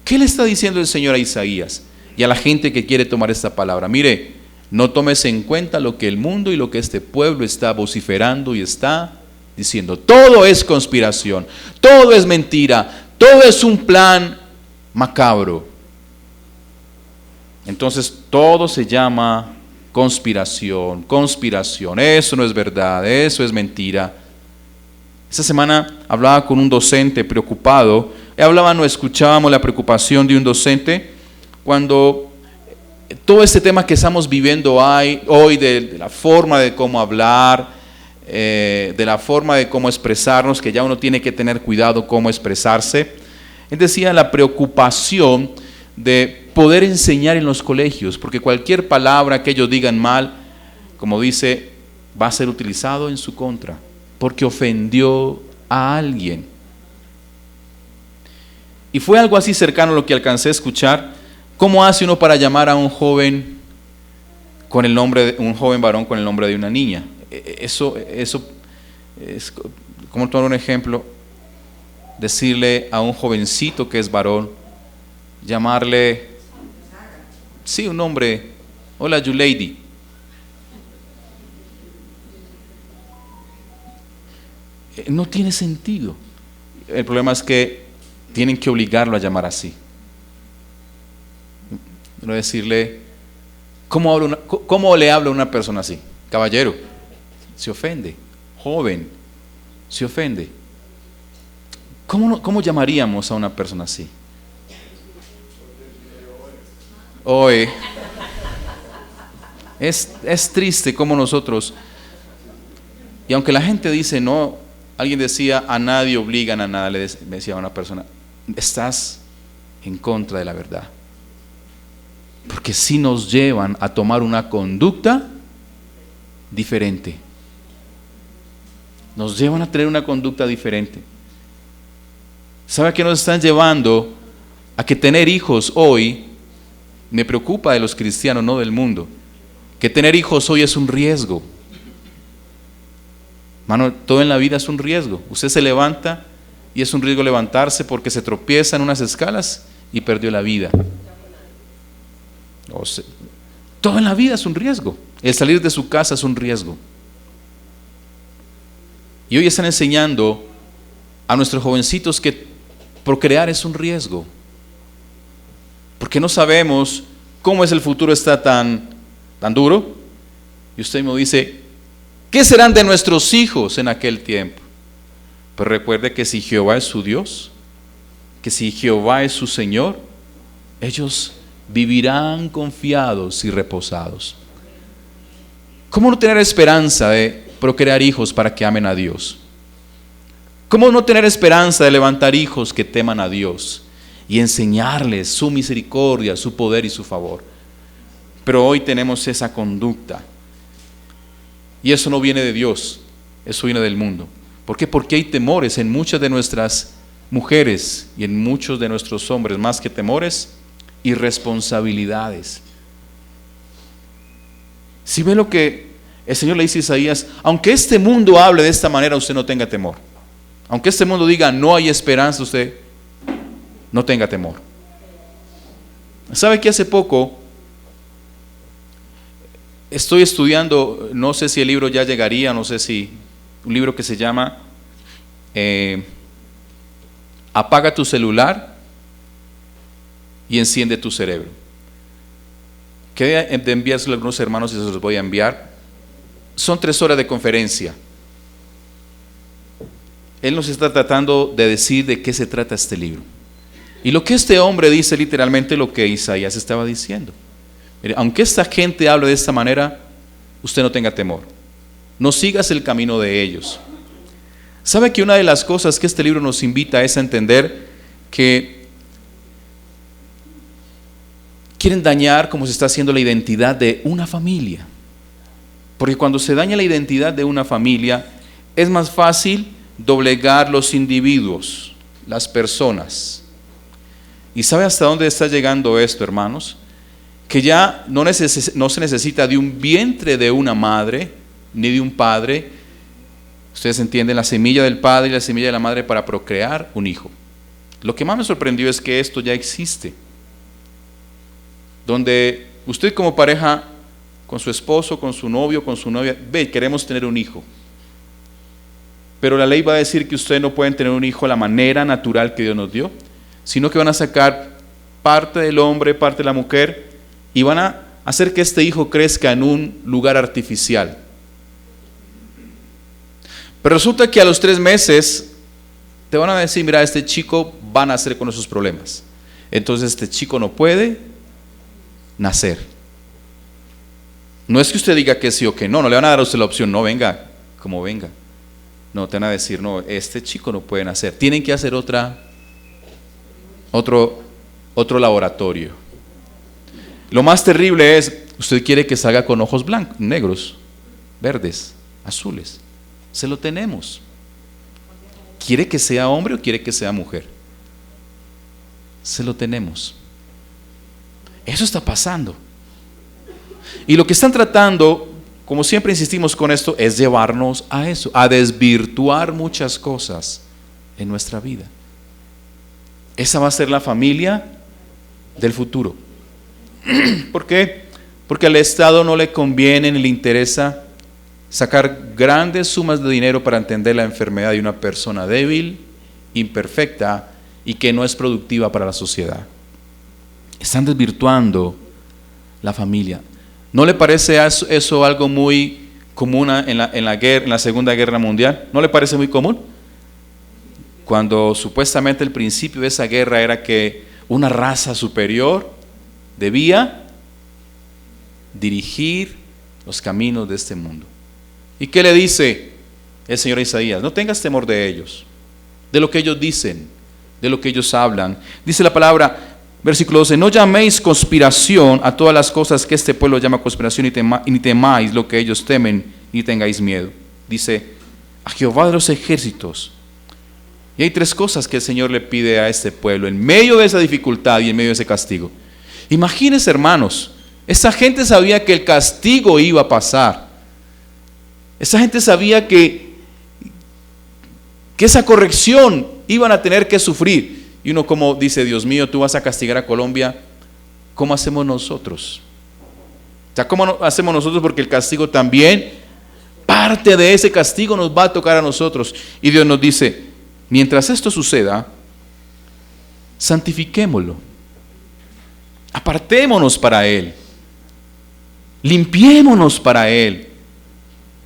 ¿Qué le está diciendo el Señor a Isaías y a la gente que quiere tomar esta palabra? Mire, no tomes en cuenta lo que el mundo y lo que este pueblo está vociferando y está diciendo. Todo es conspiración, todo es mentira, todo es un plan macabro. Entonces todo se llama conspiración, eso no es verdad, eso es mentira. Esta semana hablaba con un docente preocupado, escuchábamos la preocupación de un docente cuando todo este tema que estamos viviendo hoy de la forma de cómo hablar, de la forma de cómo expresarnos, que ya uno tiene que tener cuidado cómo expresarse. Él decía la preocupación de poder enseñar en los colegios, porque cualquier palabra que ellos digan mal, como dice, va a ser utilizado en su contra, porque ofendió a alguien. Y fue algo así cercano a lo que alcancé a escuchar. ¿Cómo hace uno para llamar a un joven con el nombre de un joven varón con el nombre de una niña? Eso es como tomar un ejemplo, decirle a un jovencito que es varón, llamarle, sí, un nombre, hola you lady. No tiene sentido. El problema es que tienen que obligarlo a llamar así. No decirle, ¿cómo le habla a una persona así? Caballero, se ofende. Joven, se ofende. ¿Cómo llamaríamos a una persona así? Hoy es triste como nosotros, y aunque la gente dice no, alguien decía, a nadie obligan a nada, le decía a una persona, estás en contra de la verdad. Porque sí nos llevan a tomar una conducta diferente. Nos llevan a tener una conducta diferente. ¿Sabe a qué nos están llevando? A que tener hijos hoy, me preocupa de los cristianos, no del mundo, que tener hijos hoy es un riesgo. Mano, todo en la vida es un riesgo. Usted se levanta y es un riesgo levantarse porque se tropieza en unas escalas y perdió la vida. Todo en la vida es un riesgo. El salir de su casa es un riesgo. Y hoy están enseñando a nuestros jovencitos que procrear es un riesgo. Porque no sabemos cómo es el futuro, está tan duro. Y usted me dice, ¿qué serán de nuestros hijos en aquel tiempo? Pero recuerde que si Jehová es su Dios, que si Jehová es su Señor, ellos vivirán confiados y reposados. ¿Cómo no tener esperanza de procrear hijos para que amen a Dios? ¿Cómo no tener esperanza de levantar hijos que teman a Dios y enseñarles su misericordia, su poder y su favor? Pero hoy tenemos esa conducta. Y eso no viene de Dios, eso viene del mundo. ¿Por qué? Porque hay temores en muchas de nuestras mujeres y en muchos de nuestros hombres, más que temores, irresponsabilidades. Si ve lo que el Señor le dice a Isaías, aunque este mundo hable de esta manera, usted no tenga temor. Aunque este mundo diga no hay esperanza, usted no tenga temor. ¿Sabe que hace poco estoy estudiando, no sé si el libro ya llegaría, no sé si, un libro que se llama Apaga tu celular y enciende tu cerebro? Quería de enviárselo a algunos hermanos y se los voy a enviar. Son 3 horas de conferencia. Él nos está tratando de decir de qué se trata este libro. Y lo que este hombre dice literalmente lo que Isaías estaba diciendo. Mire, aunque esta gente hable de esta manera, usted no tenga temor. No sigas el camino de ellos. ¿Sabe que una de las cosas que este libro nos invita es a entender que quieren dañar, como se está haciendo, la identidad de una familia? Porque cuando se daña la identidad de una familia, es más fácil doblegar los individuos, las personas. ¿Y sabe hasta dónde está llegando esto, hermanos? Que ya no se necesita de un vientre de una madre, ni de un padre. Ustedes entienden, la semilla del padre y la semilla de la madre para procrear un hijo. Lo que más me sorprendió es que esto ya existe. Donde usted como pareja, con su esposo, con su novio, con su novia, ve, queremos tener un hijo. Pero la ley va a decir que ustedes no pueden tener un hijo a la manera natural que Dios nos dio, sino que van a sacar parte del hombre, parte de la mujer, y van a hacer que este hijo crezca en un lugar artificial. Pero resulta que a los 3 meses te van a decir, mira, este chico va a nacer con esos problemas. Entonces este chico no puede nacer. No es que usted diga que sí o que no, no le van a dar a usted la opción, no, venga, como venga. No, te van a decir, no, este chico no puede nacer. Tienen que hacer otro laboratorio. Lo más terrible es, usted quiere que salga con ojos blancos, negros, verdes, azules. Se lo tenemos. ¿Quiere que sea hombre o quiere que sea mujer? Se lo tenemos. Eso está pasando. Y lo que están tratando, como siempre insistimos con esto, es llevarnos a eso, a desvirtuar muchas cosas en nuestra vida. Esa va a ser la familia del futuro. ¿Por qué? Porque al Estado no le conviene ni le interesa sacar grandes sumas de dinero para entender la enfermedad de una persona débil, imperfecta y que no es productiva para la sociedad. Están desvirtuando la familia. ¿No le parece eso algo muy común en la Segunda Guerra Mundial? ¿No le parece muy común? Cuando supuestamente el principio de esa guerra era que una raza superior debía dirigir los caminos de este mundo. ¿Y qué le dice el Señor a Isaías? No tengas temor de ellos, de lo que ellos dicen, de lo que ellos hablan. Dice la palabra, Versículo 12, no llaméis conspiración a todas las cosas que este pueblo llama conspiración y ni temáis lo que ellos temen, ni tengáis miedo. Dice, a Jehová de los ejércitos. Y hay 3 cosas que el Señor le pide a este pueblo en medio de esa dificultad y en medio de ese castigo. Imagínense, hermanos, esa gente sabía que el castigo iba a pasar. Esa gente sabía que esa corrección iban a tener que sufrir. Y uno como dice, Dios mío, tú vas a castigar a Colombia, ¿cómo hacemos nosotros? O sea, ¿cómo hacemos nosotros? Porque el castigo también, parte de ese castigo nos va a tocar a nosotros. Y Dios nos dice, mientras esto suceda, santifiquémoslo, apartémonos para Él, limpiémonos para Él.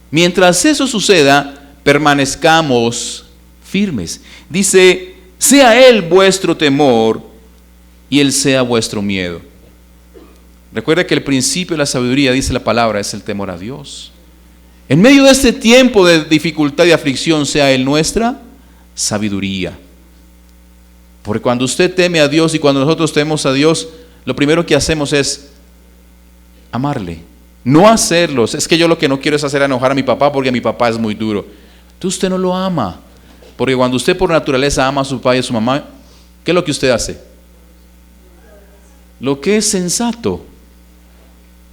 Mientras eso suceda, permanezcamos firmes. Dice, sea Él vuestro temor y Él sea vuestro miedo. Recuerda que el principio de la sabiduría, dice la palabra, es el temor a Dios. En medio de este tiempo de dificultad y aflicción, sea Él nuestra sabiduría. Porque cuando usted teme a Dios y cuando nosotros tememos a Dios, lo primero que hacemos es amarle, no hacerlos. Es que yo lo que no quiero es hacer enojar a mi papá porque mi papá es muy duro. Entonces usted no lo ama. Porque cuando usted por naturaleza ama a su papá y a su mamá, ¿qué es lo que usted hace? Lo que es sensato.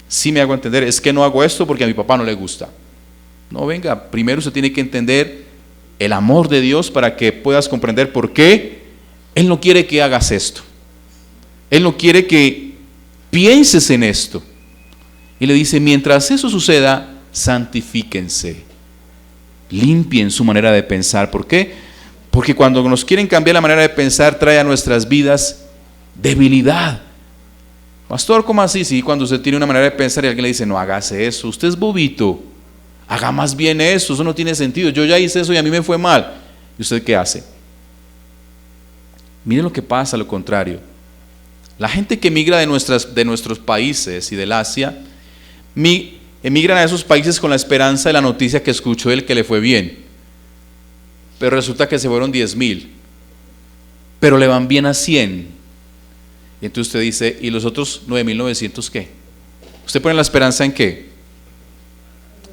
Si me hago entender, es que no hago esto porque a mi papá no le gusta. No, venga, primero usted tiene que entender el amor de Dios para que puedas comprender por qué Él no quiere que hagas esto. Él no quiere que pienses en esto. Y le dice, mientras eso suceda, santifíquense. Limpien su manera de pensar. ¿Por qué? Porque cuando nos quieren cambiar la manera de pensar, trae a nuestras vidas debilidad. Pastor, ¿cómo así? Sí, cuando usted tiene una manera de pensar y alguien le dice, no hagas eso, usted es bobito, haga más bien eso no tiene sentido, yo ya hice eso y a mí me fue mal. ¿Y usted qué hace? Miren lo que pasa, lo contrario. La gente que emigra de nuestros países y del Asia, emigran a esos países con la esperanza de la noticia que escuchó él que le fue bien. Pero resulta que se fueron 10,000, pero le van bien a 100. Y entonces usted dice, ¿y los otros 9,900 qué? ¿Usted pone la esperanza en qué?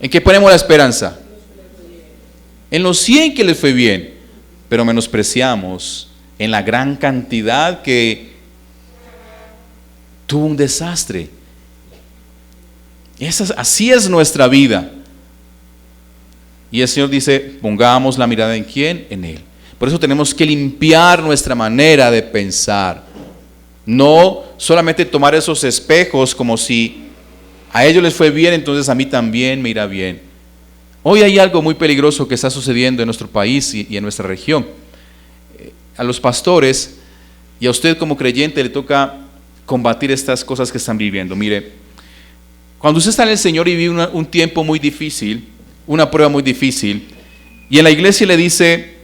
¿En qué ponemos la esperanza? En los 100 que les fue bien, pero menospreciamos en la gran cantidad que tuvo un desastre. Así es nuestra vida. Y el Señor dice, pongamos la mirada en ¿quién? En Él. Por eso tenemos que limpiar nuestra manera de pensar. No solamente tomar esos espejos como si a ellos les fue bien, entonces a mí también me irá bien. Hoy hay algo muy peligroso que está sucediendo en nuestro país y en nuestra región. A los pastores y a usted como creyente le toca combatir estas cosas que están viviendo. Mire, cuando usted está en el Señor y vive un tiempo muy difícil, una prueba muy difícil, y en la iglesia le dice,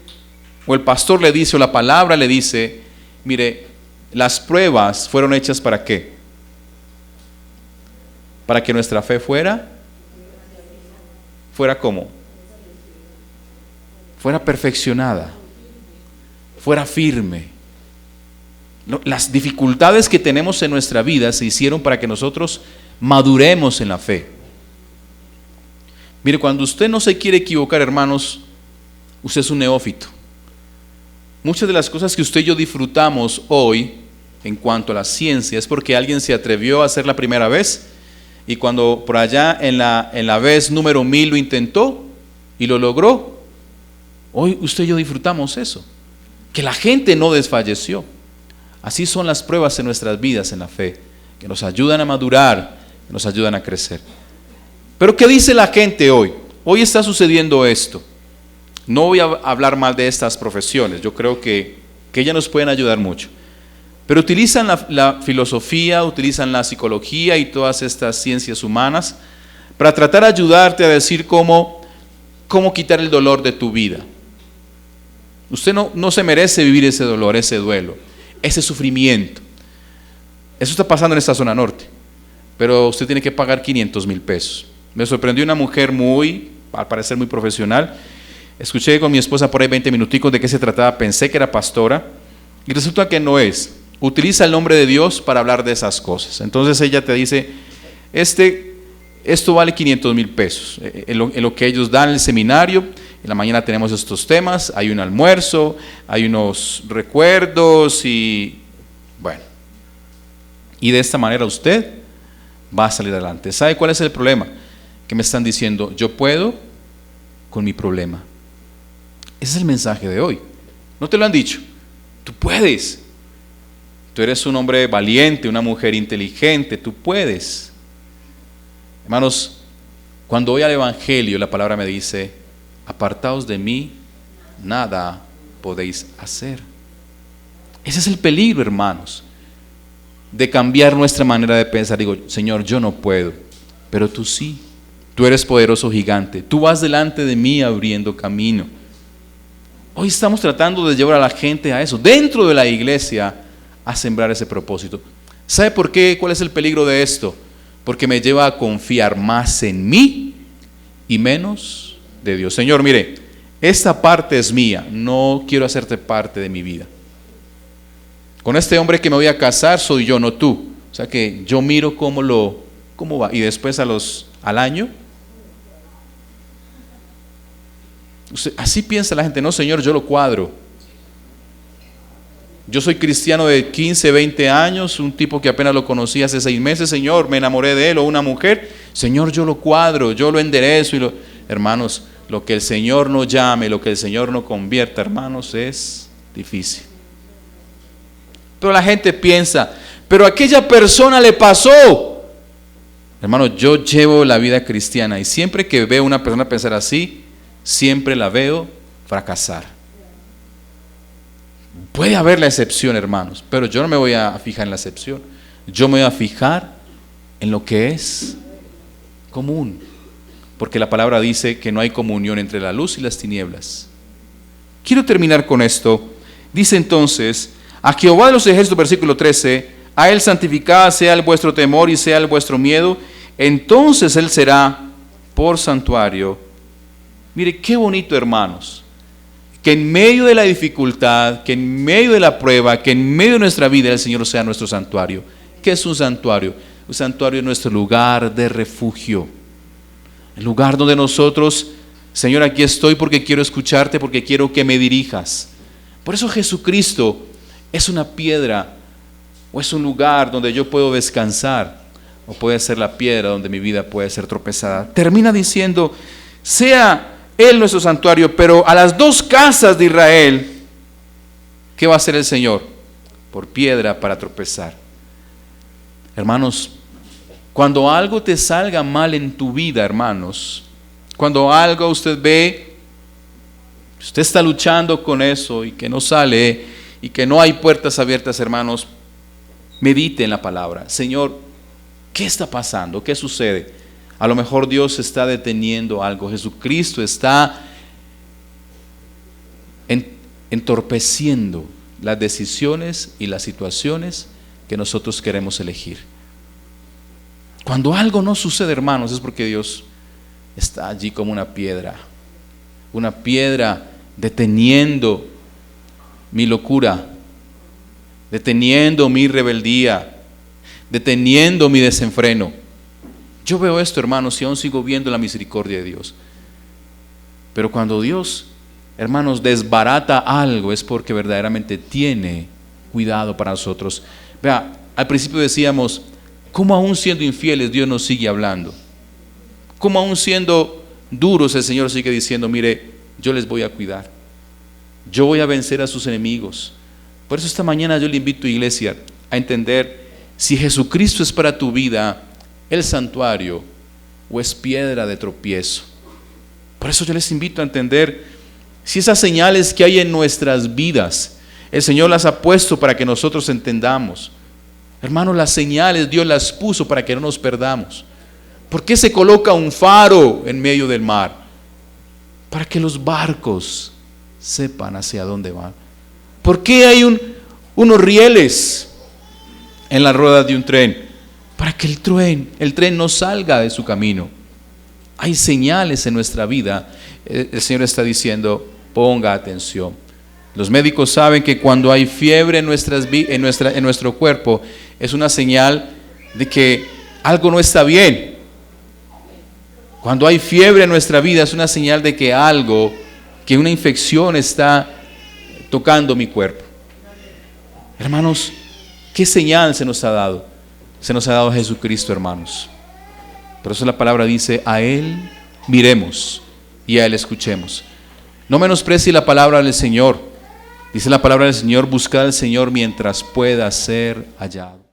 o el pastor le dice, o la palabra le dice, mire, las pruebas fueron hechas ¿para qué? Para que nuestra fe fuera ¿cómo? Fuera perfeccionada, fuera firme. Las dificultades que tenemos en nuestra vida se hicieron para que nosotros maduremos en la fe. Mire, cuando usted no se quiere equivocar, hermanos, usted es un neófito. Muchas de las cosas que usted y yo disfrutamos hoy en cuanto a la ciencia es porque alguien se atrevió a hacer la primera vez y cuando por allá en la vez número 1000 lo intentó y lo logró. Hoy usted y yo disfrutamos eso, que la gente no desfalleció. Así son las pruebas en nuestras vidas en la fe, que nos ayudan a madurar, que nos ayudan a crecer. Pero ¿qué dice la gente hoy? Hoy está sucediendo esto. No voy a hablar mal de estas profesiones, yo creo que ellas nos pueden ayudar mucho. Pero utilizan la filosofía, utilizan la psicología y todas estas ciencias humanas para tratar de ayudarte a decir cómo quitar el dolor de tu vida. Usted no se merece vivir ese dolor, ese duelo, ese sufrimiento. Eso está pasando en esta zona norte, pero usted tiene que pagar 500,000 pesos. Me sorprendió una mujer al parecer muy profesional. Escuché con mi esposa por ahí 20 minuticos de qué se trataba, pensé que era pastora y resulta que no es. utiliza el nombre de Dios para hablar de esas cosas. Entonces ella te dice, esto vale 500,000 pesos. En lo que ellos dan en el seminario, en la mañana tenemos estos temas, hay un almuerzo, hay unos recuerdos y bueno. Y de esta manera usted va a salir adelante. ¿Sabe cuál es el problema? Que me están diciendo, yo puedo con mi problema. Ese es el mensaje de hoy. ¿No te lo han dicho? Tú puedes. Tú eres un hombre valiente, una mujer inteligente, tú puedes. Hermanos, cuando voy al Evangelio, la palabra me dice, apartaos de mí, nada podéis hacer. Ese es el peligro, hermanos, de cambiar nuestra manera de pensar. Digo, Señor, yo no puedo, pero tú sí. Tú eres poderoso gigante. Tú vas delante de mí abriendo camino. Hoy estamos tratando de llevar a la gente a eso, dentro de la iglesia, a sembrar ese propósito. ¿Sabe por qué? ¿Cuál es el peligro de esto? Porque me lleva a confiar más en mí y menos de Dios. Señor, mire, esta parte es mía, no quiero hacerte parte de mi vida. Con este hombre que me voy a casar soy yo, no tú. O sea que yo miro cómo va. Y después al año, así piensa la gente. No, Señor, yo lo cuadro. Yo soy cristiano de 15, 20 años, un tipo que apenas lo conocí hace 6 meses. Señor, me enamoré de él, o una mujer. Señor, yo lo cuadro, yo lo enderezo. Hermanos, lo que el Señor no llame, lo que el Señor no convierta, hermanos, es difícil. Pero la gente piensa, pero a aquella persona le pasó. Hermano, yo llevo la vida cristiana y siempre que veo a una persona pensar así, siempre la veo fracasar. Puede haber la excepción, hermanos, pero yo no me voy a fijar en la excepción. Yo me voy a fijar en lo que es común. Porque la palabra dice que no hay comunión entre la luz y las tinieblas. Quiero terminar con esto. Dice entonces, a Jehová de los ejércitos, versículo 13, a él santificad sea el vuestro temor y sea el vuestro miedo, entonces él será por santuario. Mire qué bonito, hermanos, que en medio de la dificultad, que en medio de la prueba, que en medio de nuestra vida el Señor sea nuestro santuario. ¿Qué es un santuario? Un santuario es nuestro lugar de refugio, el lugar donde nosotros, Señor, aquí estoy porque quiero escucharte, porque quiero que me dirijas. Por eso Jesucristo es una piedra o es un lugar donde yo puedo descansar, o puede ser la piedra donde mi vida puede ser tropezada. Termina diciendo, sea Él nuestro santuario, pero a las 2 casas de Israel, ¿qué va a hacer el Señor? Por piedra para tropezar. Hermanos, cuando algo te salga mal en tu vida, hermanos, cuando algo usted ve, usted está luchando con eso y que no sale y que no hay puertas abiertas, hermanos, medite en la palabra. Señor, ¿qué está pasando? ¿Qué sucede? A lo mejor Dios está deteniendo algo. Jesucristo está entorpeciendo las decisiones y las situaciones que nosotros queremos elegir. Cuando algo no sucede, hermanos, es porque Dios está allí como una piedra deteniendo mi locura, deteniendo mi rebeldía, deteniendo mi desenfreno. Yo veo esto, hermanos, y aún sigo viendo la misericordia de Dios. Pero cuando Dios, hermanos, desbarata algo, es porque verdaderamente tiene cuidado para nosotros. Vea, al principio decíamos, ¿cómo aún siendo infieles Dios nos sigue hablando? ¿Cómo aún siendo duros el Señor sigue diciendo, mire, yo les voy a cuidar, yo voy a vencer a sus enemigos? Por eso esta mañana yo le invito, iglesia, a entender si Jesucristo es para tu vida el santuario o es piedra de tropiezo. Por eso yo les invito a entender si esas señales que hay en nuestras vidas, el Señor las ha puesto para que nosotros entendamos. Hermanos, las señales Dios las puso para que no nos perdamos. ¿Por qué se coloca un faro en medio del mar? Para que los barcos sepan hacia dónde van. ¿Por qué hay unos rieles en la rueda de un tren? Para que el tren no salga de su camino. Hay señales en nuestra vida. El Señor está diciendo, ponga atención. Los médicos saben que cuando hay fiebre en nuestro cuerpo, es una señal de que algo no está bien. Cuando hay fiebre en nuestra vida, es una señal de que que una infección está tocando mi cuerpo. Hermanos, ¿qué señal se nos ha dado? Se nos ha dado a Jesucristo, hermanos. Por eso la palabra dice, a Él miremos y a Él escuchemos. No menosprecie la palabra del Señor. Dice la palabra del Señor, buscad al Señor mientras pueda ser hallado.